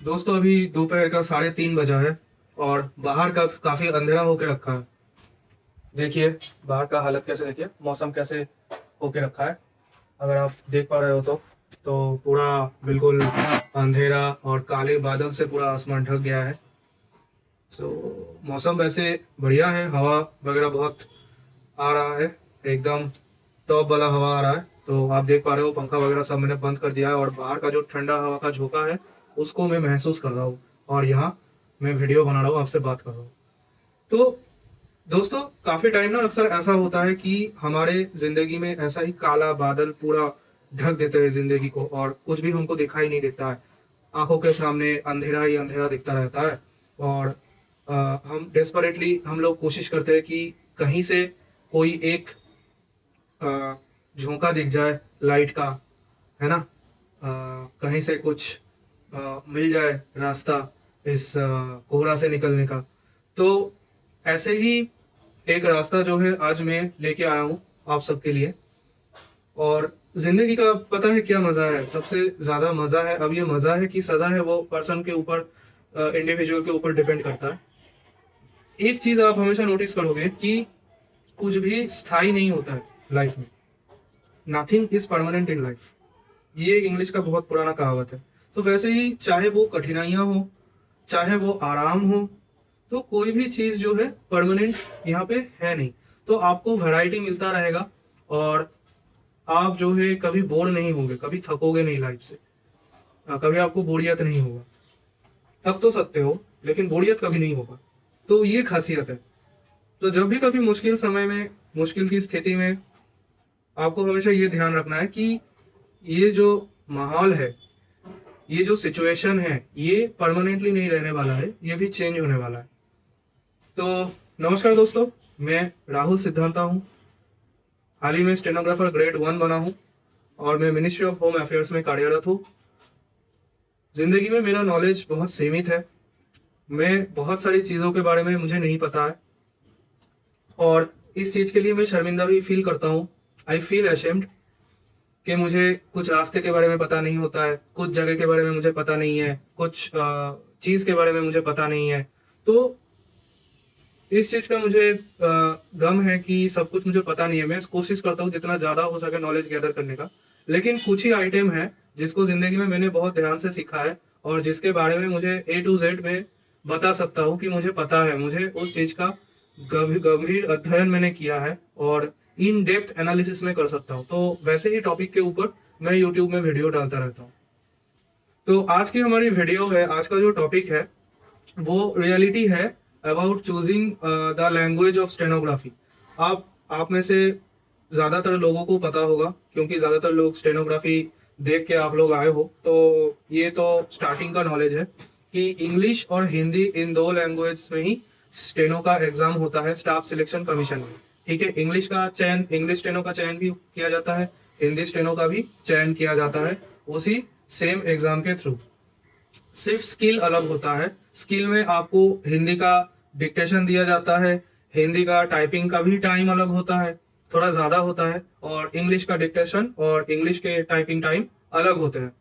दोस्तों अभी दोपहर का 3:30 बजा है और बाहर का काफी अंधेरा होके रखा है। देखिए बाहर का हालत कैसे, देखिए मौसम कैसे होके रखा है। अगर आप देख पा रहे हो तो पूरा बिल्कुल अंधेरा और काले बादल से पूरा आसमान ढक गया है। तो मौसम वैसे बढ़िया है, हवा वगैरह बहुत आ रहा है, एकदम टॉप वाला हवा आ रहा है। तो आप देख पा रहे हो पंखा वगैरह सब मैंने बंद कर दिया है और बाहर का जो ठंडा हवा का झोंका है उसको मैं महसूस कर रहा हूँ। और यहाँ मैं वीडियो बना रहा हूँ, आपसे बात कर रहा हूँ। तो दोस्तों काफी टाइम ना अक्सर ऐसा होता है कि हमारे जिंदगी में ऐसा ही काला बादल पूरा ढक देते हैं जिंदगी को और कुछ भी हमको दिखाई नहीं देता है। आंखों के सामने अंधेरा ही अंधेरा दिखता रहता है। और हम डेस्परेटली हम लोग कोशिश करते हैं कि कहीं से कोई एक झोंका दिख जाए लाइट का, है ना। कहीं से कुछ मिल जाए रास्ता इस कोहरा से निकलने का। तो ऐसे ही एक रास्ता जो है आज मैं लेके आया हूँ आप सबके लिए। और जिंदगी का पता है क्या मजा है, सबसे ज्यादा मजा है, अब ये मजा है कि सजा है, वो पर्सन के ऊपर, इंडिविजुअल के ऊपर डिपेंड करता है। एक चीज आप हमेशा नोटिस करोगे कि कुछ भी स्थायी नहीं होता है लाइफ में। Nothing is permanent in life, ये एक इंग्लिश का बहुत पुराना कहावत है। तो वैसे ही चाहे वो कठिनाइयां हो, चाहे वो आराम हो, तो कोई भी चीज जो है परमानेंट यहाँ पे है नहीं। तो आपको वैरायटी मिलता रहेगा और आप जो है कभी बोर नहीं होंगे, कभी थकोगे नहीं लाइफ से। कभी आपको बोरियत नहीं होगा। थक तो सकते हो लेकिन बोरियत कभी नहीं होगा। तो ये खासियत है। तो जब भी कभी मुश्किल समय में, मुश्किल की स्थिति में, आपको हमेशा ये ध्यान रखना है कि ये जो माहौल है, ये जो सिचुएशन है, ये परमानेंटली नहीं रहने वाला है, ये भी चेंज होने वाला है। तो नमस्कार दोस्तों, मैं राहुल सिद्धांता हूँ। हाल ही में स्टेनोग्राफर ग्रेड 1 बना हूँ और मैं मिनिस्ट्री ऑफ होम अफेयर्स में कार्यरत हूँ। जिंदगी में मेरा नॉलेज बहुत सीमित है, मैं बहुत सारी चीज़ों के बारे में मुझे नहीं पता है और इस चीज़ के लिए मैं शर्मिंदा भी फील करता हूँ। आई फील अशेम्ड कि मुझे कुछ रास्ते के बारे में पता नहीं होता है, कुछ जगह के बारे में मुझे पता नहीं है, कुछ चीज़ के बारे में मुझे पता नहीं है। तो इस चीज का मुझे गम है कि सब कुछ मुझे पता नहीं है। मैं कोशिश करता हूँ जितना ज्यादा हो सके नॉलेज गैदर करने का, लेकिन कुछ ही आइटम है जिसको जिंदगी में मैंने बहुत ध्यान से सीखा है और जिसके बारे में मुझे A to Z में बता सकता हूँ कि मुझे पता है। मुझे उस चीज का गंभीर अध्ययन मैंने किया है और इन डेप्थ एनालिसिस में कर सकता हूँ। तो वैसे ही टॉपिक के ऊपर मैं यूट्यूब में वीडियो डालता रहता हूँ। तो आज की हमारी वीडियो है, आज का जो टॉपिक है वो रियलिटी है about choosing the language of stenography. आप में से ज्यादातर लोगों को पता होगा क्योंकि ज्यादातर लोग स्टेनोग्राफी देख के आप लोग आए हो। तो ये तो स्टार्टिंग का नॉलेज है कि इंग्लिश और हिंदी इन दो लैंग्वेज में ही स्टेनो का एग्जाम होता है स्टाफ सिलेक्शन कमीशन में। ठीक है, इंग्लिश का चयन, इंग्लिश स्टेनो का चयन भी किया जाता है, हिंदी स्टेनो का भी चयन किया जाता है उसी सेम एग्जाम के थ्रू। सिर्फ स्किल अलग होता है। स्किल में आपको हिंदी का डिक्टेशन दिया जाता है, हिंदी का टाइपिंग का भी टाइम अलग होता है, थोड़ा ज्यादा होता है, और इंग्लिश का डिक्टेशन और इंग्लिश के टाइपिंग टाइम अलग होते हैं।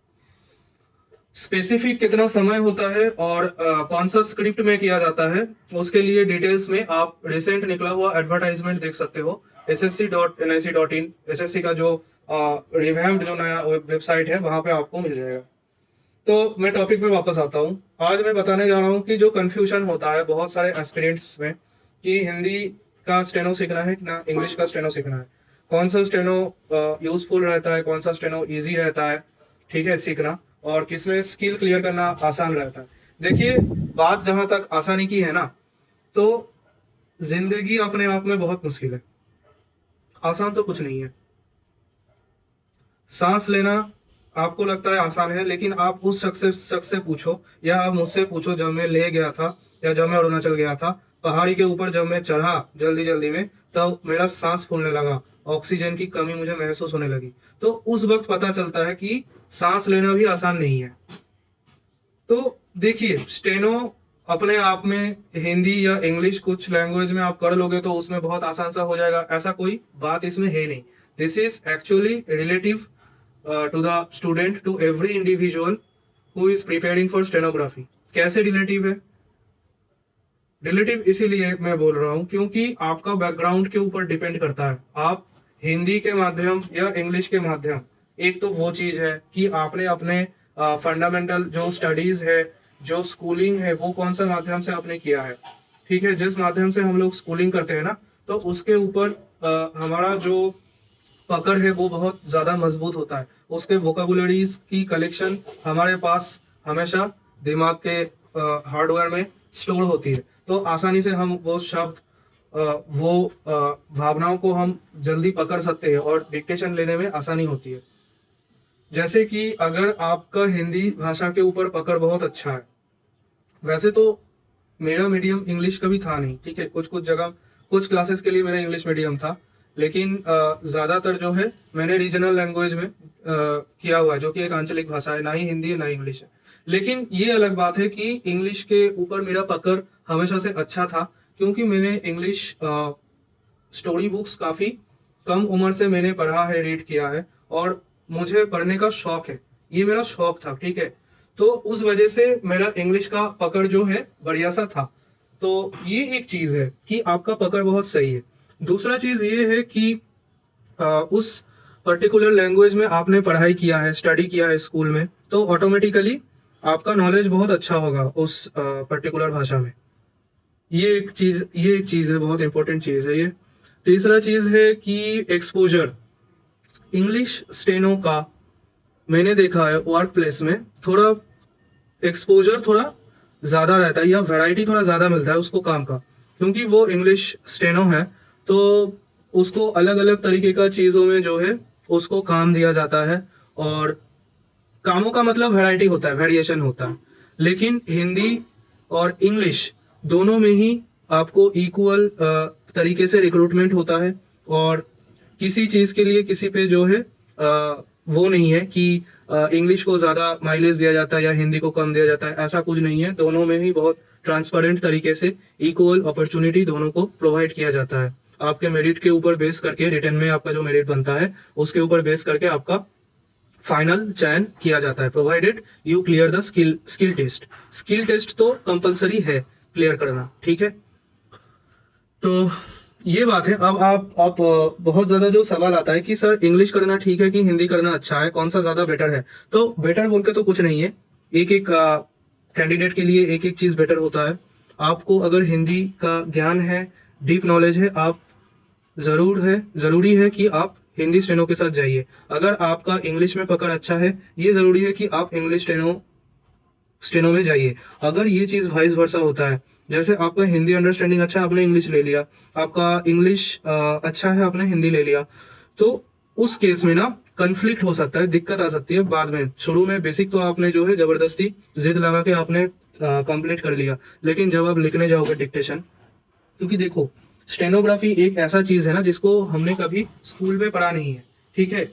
स्पेसिफिक कितना समय होता है और कौन सा स्क्रिप्ट में किया जाता है उसके लिए डिटेल्स में आप रिसेंट निकला हुआ एडवर्टाइजमेंट देख सकते हो, ssc.nic.in। एसएससी का जो रिवैम्प्ड जो नया वेबसाइट है वहां पे आपको मिल जाएगा। तो मैं टॉपिक पे वापस आता हूँ। आज मैं बताने जा रहा हूँ कि जो कंफ्यूजन होता है बहुत सारे एस्पिरेंट्स में कि हिंदी का स्टेनो सीखना है कि ना इंग्लिश का स्टेनो सीखना है, कौन सा स्टेनो यूजफुल रहता है, कौन सा स्टेनो इजी रहता है, ठीक है, सीखना, और किसमें स्किल क्लियर करना आसान रहता है। देखिए, बात जहां तक आसानी की है ना, तो जिंदगी अपने आप में बहुत मुश्किल है, आसान तो कुछ नहीं है। सांस लेना आपको लगता है आसान है, लेकिन आप उस शख्स से पूछो या आप मुझसे पूछो, जब मैं ले गया था या जब मैं अरुणाचल गया था, पहाड़ी के ऊपर जब मैं चढ़ा जल्दी जल्दी में, तब मेरा सांस फूलने लगा, ऑक्सीजन की कमी मुझे महसूस होने लगी। तो उस वक्त पता चलता है कि सांस लेना भी आसान नहीं है। तो देखिए, स्टेनो अपने आप में हिंदी या इंग्लिश कुछ लैंग्वेज में आप कर लोगे तो उसमें बहुत आसान सा हो जाएगा, ऐसा कोई बात इसमें है नहीं। This is actually relative to the student, to every individual who is preparing for stenography. कैसे रिलेटिव है? रिलेटिव इसीलिए मैं बोल रहा हूँ क्योंकि आपका बैकग्राउंड के ऊपर डिपेंड करता है। आप हिंदी के माध्यम या इंग्लिश के माध्यम, एक तो वो चीज है कि आपने अपने फंडामेंटल जो स्टडीज है, जो स्कूलिंग है, वो कौन सा माध्यम से आपने किया है। ठीक है, जिस माध्यम से हम लोग स्कूलिंग करते हैं ना, तो उसके ऊपर हमारा जो पकड़ है वो बहुत ज्यादा मजबूत होता है। उसके वोकेबुलरीज की कलेक्शन हमारे पास हमेशा दिमाग के हार्डवेयर में स्टोर होती है, तो आसानी से हम वो शब्द वो भावनाओं को हम जल्दी पकड़ सकते हैं और डिक्टेशन लेने में आसानी होती है। जैसे कि अगर आपका हिंदी भाषा के ऊपर पकड़ बहुत अच्छा है, वैसे तो मेरा मीडियम इंग्लिश का भी था नहीं, ठीक है, कुछ कुछ जगह कुछ क्लासेस के लिए मेरा इंग्लिश मीडियम था, लेकिन ज्यादातर जो है मैंने रीजनल लैंग्वेज में किया हुआ है, जो कि एक आंचलिक भाषा है, ना ही हिंदी है ना इंग्लिश है। लेकिन ये अलग बात है कि इंग्लिश के ऊपर मेरा पकड़ हमेशा से अच्छा था, क्योंकि मैंने इंग्लिश स्टोरी बुक्स काफी कम उम्र से मैंने पढ़ा है, रीड किया है, और मुझे पढ़ने का शौक है, ये मेरा शौक था, ठीक है। तो उस वजह से मेरा इंग्लिश का पकड़ जो है बढ़िया सा था। तो ये एक चीज है कि आपका पकड़ बहुत सही है। दूसरा चीज ये है कि उस पर्टिकुलर लैंग्वेज में आपने पढ़ाई किया है, स्टडी किया है स्कूल में, तो ऑटोमेटिकली आपका नॉलेज बहुत अच्छा होगा उस पर्टिकुलर भाषा में। ये एक चीज है, बहुत इंपॉर्टेंट चीज है ये। तीसरा चीज है कि एक्सपोजर। इंग्लिश स्टेनो का मैंने देखा है वर्क प्लेस में थोड़ा एक्सपोजर थोड़ा ज्यादा रहता है, या वैरायटी थोड़ा ज्यादा मिलता है उसको काम का, क्योंकि वो इंग्लिश स्टेनो है, तो उसको अलग अलग तरीके का चीजों में जो है उसको काम दिया जाता है, और कामों का मतलब वैरायटी होता है, वेरिएशन होता है। लेकिन हिंदी और इंग्लिश दोनों में ही आपको इक्वल तरीके से रिक्रूटमेंट होता है, और किसी चीज के लिए किसी पे जो है वो नहीं है कि इंग्लिश को ज्यादा माइलेज दिया जाता है या हिंदी को कम दिया जाता है, ऐसा कुछ नहीं है। दोनों में ही बहुत ट्रांसपेरेंट तरीके से इक्वल अपॉर्चुनिटी दोनों को प्रोवाइड किया जाता है। आपके मेरिट के ऊपर बेस करके, रिटर्न में आपका जो मेरिट बनता है उसके ऊपर बेस करके आपका फाइनल चयन किया जाता है, provided you clear the skill test. Skill test तो कंपलसरी है क्लियर करना, ठीक है। तो ये बात है। अब आप बहुत ज्यादा जो सवाल आता है कि सर इंग्लिश करना ठीक है कि हिंदी करना अच्छा है, कौन सा ज्यादा बेटर है? तो बेटर बोल के तो कुछ नहीं है, एक एक कैंडिडेट के लिए एक एक चीज बेटर होता है। आपको अगर हिंदी का ज्ञान है, डीप नॉलेज है, आप जरूरी है कि आप हिंदी स्टेनो के साथ जाइए। अगर आपका इंग्लिश में पकड़ अच्छा है, ये जरूरी है कि आप इंग्लिश स्टेनो में जाइए। अगर ये चीज वाइस वर्सा होता है, जैसे आपका हिंदी अंडरस्टैंडिंग अच्छा है, आपने इंग्लिश ले लिया, आपका इंग्लिश अच्छा है, आपने हिंदी ले लिया, तो उस केस में ना कन्फ्लिक्ट हो सकता है, दिक्कत आ सकती है बाद में। शुरू में बेसिक तो आपने जो है जबरदस्ती जिद लगा के आपने कंप्लीट कर लिया, लेकिन जब आप लिखने जाओगे डिक्टेशन, क्योंकि देखो स्टेनोग्राफी एक ऐसा चीज है ना जिसको हमने कभी स्कूल में पढ़ा नहीं है, ठीक है।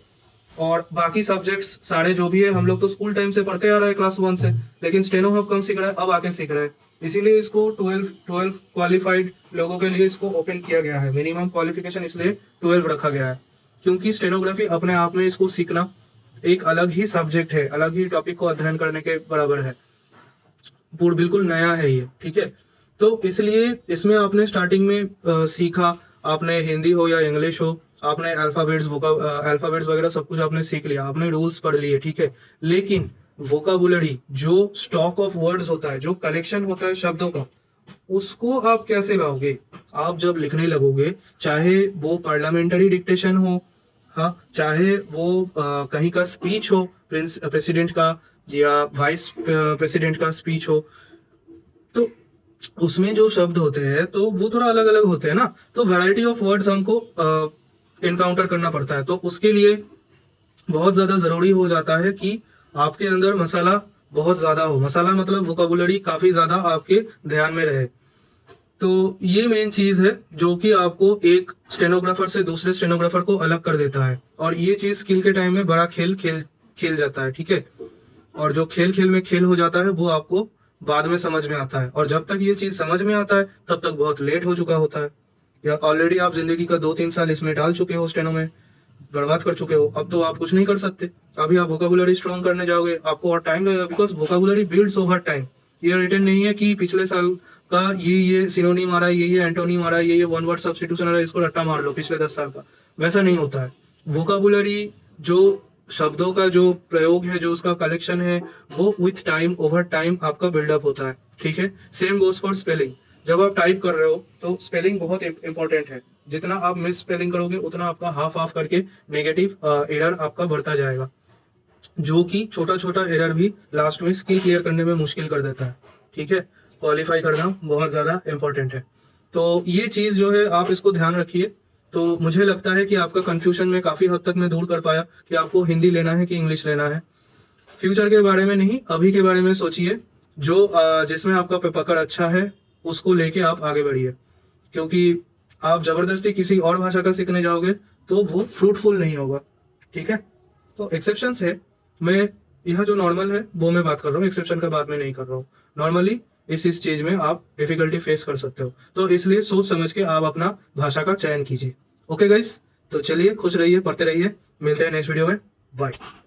और बाकी सब्जेक्ट्स सारे जो भी है हम लोग तो स्कूल टाइम से पढ़ते आ रहे हैं क्लास 1 से, लेकिन स्टेनो हम कम सीख रहे हैं, अब आके सीख रहे हैं। इसीलिए इसको 12 क्वालिफाइड लोगों के लिए इसको ओपन किया गया है, मिनिमम क्वालिफिकेशन इसलिए 12 रखा गया है, क्योंकि स्टेनोग्राफी अपने आप में इसको सीखना एक अलग ही सब्जेक्ट है, अलग ही टॉपिक को अध्ययन करने के बराबर है, बिल्कुल नया है ये, ठीक है। तो इसलिए इसमें आपने स्टार्टिंग में सीखा, आपने हिंदी हो या इंग्लिश हो, आपने अल्फाबेट्स वगैरह सब कुछ आपने सीख लिया, आपने रूल्स पढ़ लिए, ठीक है। लेकिन वोकाबुलरी, जो स्टॉक ऑफ वर्ड्स होता है, जो कलेक्शन होता है शब्दों का, उसको आप कैसे लाओगे? आप जब लिखने लगोगे, चाहे वो पार्लियामेंट्री डिक्टेशन हो, हाँ, चाहे वो कहीं का स्पीच हो, प्रेसिडेंट का या वाइस प्रेसिडेंट का स्पीच हो, तो उसमें जो शब्द होते हैं तो वो थोड़ा अलग अलग होते हैं ना, तो वैरायटी ऑफ वर्ड्स हमको इनकाउंटर करना पड़ता है। तो उसके लिए बहुत ज्यादा जरूरी हो जाता है कि आपके अंदर मसाला बहुत ज्यादा हो, मसाला मतलब वोकाबुलरी काफी ज्यादा आपके ध्यान में रहे। तो ये मेन चीज है जो कि आपको एक स्टेनोग्राफर से दूसरे स्टेनोग्राफर को अलग कर देता है, और ये चीज स्किल के टाइम में बड़ा खेल जाता है, ठीक है। और जो खेल में खेल हो जाता है वो आपको बाद में समझ में आता है, और जब तक ये चीज समझ में आता है तब तक बहुत लेट हो चुका होता है, या ऑलरेडी आप जिंदगी का 2-3 साल इसमें डाल चुके हो स्टेनो में, बर्बाद कर चुके हो, अब तो आप कुछ नहीं कर सकते। अभी आप वोकाबुलरी स्ट्रॉन्ग करने जाओगे, आपको और टाइम लगेगा, because vocabulary builds over time. ये रिटर्न नहीं है कि पिछले साल का ये सिनोनिम आ रहा है, ये एंटोनिम आ रहा है, ये वन वर्ड सब्स्टिट्यूशन आ रहा है, इसको रट्टा मार लो पिछले 10 साल का। वैसा नहीं होता है। वोकाबुलरी जो शब्दों का जो प्रयोग है, जो उसका कलेक्शन है, वो विथ टाइम, ओवर टाइम आपका बिल्डअप होता है। ठीक है, सेम गोज फॉर स्पेलिंग। जब आप टाइप कर रहे हो तो स्पेलिंग बहुत इंपॉर्टेंट है। जितना आप मिस स्पेलिंग करोगे उतना आपका हाफ हाफ करके नेगेटिव एरर आपका बढ़ता जाएगा, जो कि छोटा छोटा एरर भी लास्ट में स्किल क्लियर करने में मुश्किल कर देता है। ठीक है, क्वालिफाई करना बहुत ज़्यादा इंपॉर्टेंट है। तो ये चीज़ जो है आप इसको ध्यान रखिए। तो मुझे लगता है कि आपका कंफ्यूजन में काफ़ी हद तक मैं दूर कर पाया कि आपको हिंदी लेना है कि इंग्लिश लेना है। फ्यूचर के बारे में नहीं, अभी के बारे में सोचिए। जो जिसमें आपका पकड़ अच्छा है उसको लेके आप आगे बढ़िए, क्योंकि आप जबरदस्ती किसी और भाषा का सीखने जाओगे तो वो फ्रूटफुल नहीं होगा। ठीक है, तो एक्सेप्शंस है। मैं यह जो नॉर्मल है वो मैं बात कर रहा हूँ, एक्सेप्शन का बात मैं नहीं कर रहा हूँ। नॉर्मली इस चीज में आप डिफिकल्टी फेस कर सकते हो, तो इसलिए सोच समझ के आप अपना भाषा का चयन कीजिए। ओके गाइस, तो चलिए खुश रहिए, पढ़ते रहिए, मिलते हैं नेक्स्ट वीडियो में। बाय।